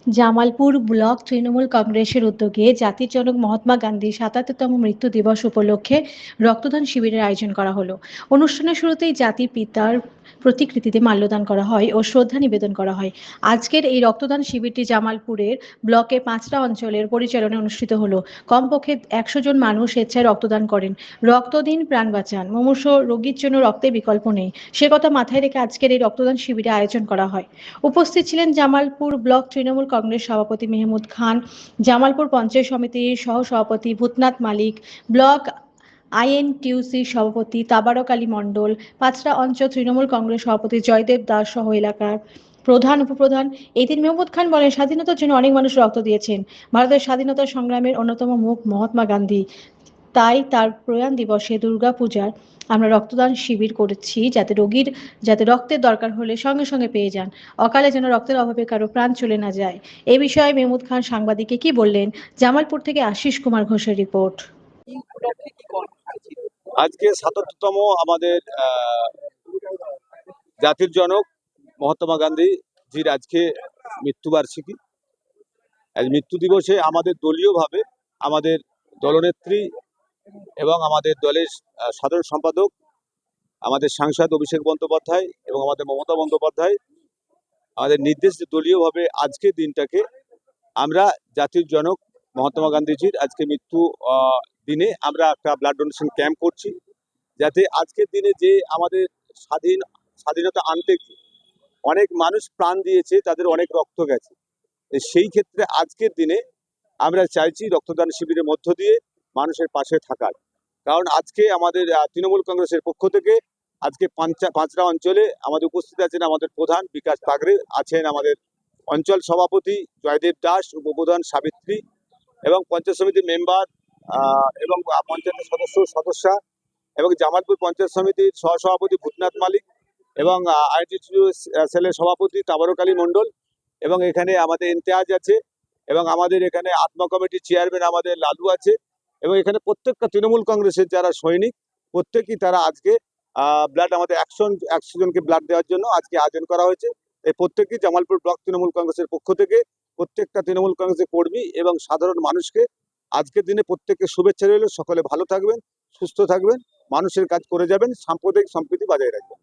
Jamalpur block Trinamool কংগ্রেসের উদ্যোগে জাতির জনক মহাত্মা গান্ধীর ৭৭তম মৃত্যু দিবস উপলক্ষে রক্তদান শিবিরের আয়োজন করা হলো। অনুষ্ঠানের শুরুতেই জাতির পিতার প্রতিকৃতিতে মাল্যদান করা হয় ও শ্রদ্ধা নিবেদন করা হয়। আজকের এই রক্তদান শিবিরটি জামালপুরের ব্লকের ৫টা অঞ্চলের পরিচালনায় অনুষ্ঠিত হলো। কমপক্ষে ১০০ জন মানুষ স্বেচ্ছায় রক্তদান করেন। রক্ত দিন, প্রাণ বাঁচান। মুমূর্ষু রোগীর জন্য রক্তের বিকল্প নেই, সে কথা মাথায় রেখে আজকের এই রক্তদান শিবিরে আয়োজন করা হয়। উপস্থিত ছিলেন জামালপুর ব্লক তৃণমূল কংগ্রেস সভাপতি মেহমুদ খান, জামালপুর পঞ্চায়েত সমিতির সহ-সভাপতি ভূতনাথ মালিক, ব্লক আইএনটিইউসির সভাপতি তাবারক আলী মণ্ডল, ৫টা অঞ্চল তৃণমূল কংগ্রেস সভাপতি জয়দেব দাস সহ এলাকার প্রধান উপপ্রধান। এই দিন মেহমুদ খান বলেন, স্বাধীনতার জন্য অনেক মানুষ রক্ত দিয়েছেন। ভারতের স্বাধীনতা সংগ্রামের অন্যতম মুখ মহাত্মা গান্ধী। তাই তার প্রয়াণ দিবসে দুর্গাপূজার আমরা রক্তদান শিবির করেছি, যাতে রক্তের দরকার হলে সঙ্গে সঙ্গে পেয়ে যান, অকালে যেন রক্তের অভাবে কারো প্রাণ চলে না যায়। এই বিষয়ে মেহমুদ খান সাংবাদিককে কি বললেন, জামালপুর থেকে আশিস কুমার ঘোষের রিপোর্ট। আজকে ৭৭তম আমাদের জাতির জনক মহাত্মা গান্ধীজির আজকে মৃত্যুবার্ষিকী। আজ মৃত্যু দিবসে আমাদের দলীয়ভাবে আমাদের দলনেত্রী এবং আমাদের দলের সাধারণ সম্পাদক, আমাদের সাংসদ অভিষেক বন্দ্যোপাধ্যায় এবং আমাদের মমতা বন্দ্যোপাধ্যায় আমাদের নির্দেশে দলীয়ভাবে আজকের দিনটাকে আমরা জাতির জনক মহাত্মা গান্ধীজির আজকে মৃত্যু দিনে আমরা একটা ব্লাড ডোনেশন ক্যাম্প করছি, যাতে আজকের দিনে যে আমাদের স্বাধীনতা আনতে অনেক মানুষ প্রাণ দিয়েছে, তাদের অনেক রক্ত গেছে। সেই ক্ষেত্রে আজকের দিনে আমরা চাইছি রক্তদান শিবিরের মধ্য দিয়ে মানুষের পাশে থাকার। কারণ আজকে আমাদের তৃণমূল কংগ্রেসের পক্ষ থেকে আজকে ৫টা অঞ্চলে আমাদের উপস্থিত আছেন আমাদের প্রধান বিকাশ পাগড়ে, আছেন আমাদের অঞ্চল সভাপতি জয়দেব দাস, উপপ্রধান সাবিত্রী এবং পঞ্চায়েত সমিতির মেম্বার এবং পঞ্চায়েতের সদস্যা এবং জামালপুর পঞ্চায়েত সমিতির সহসভাপতি ভূতনাথ মালিক এবং আইনজীবী সেলের সভাপতি তাবারক আলী মণ্ডল এবং এখানে আমাদের ইমতিয়াজ আছে এবং আমাদের এখানে আত্মা কমিটির চেয়ারম্যান আমাদের লালু আছে এবং এখানে প্রত্যেকটা তৃণমূল কংগ্রেসের যারা সৈনিক প্রত্যেকেই তারা আজকে ব্লাড আমাদের ১০০ জনকে ব্লাড দেওয়ার জন্য আজকে আয়োজন করা হয়েছে। এই প্রত্যেকেই জামালপুর ব্লক তৃণমূল কংগ্রেসের পক্ষ থেকে প্রত্যেকটা তৃণমূল কংগ্রেসের কর্মী এবং সাধারণ মানুষকে আজকের দিনে প্রত্যেককে শুভেচ্ছা রইল। সকলে ভালো থাকবেন, সুস্থ থাকবেন, মানুষের কাজ করে যাবেন, সাম্প্রদায়িক সম্প্রীতি বজায় রাখবেন।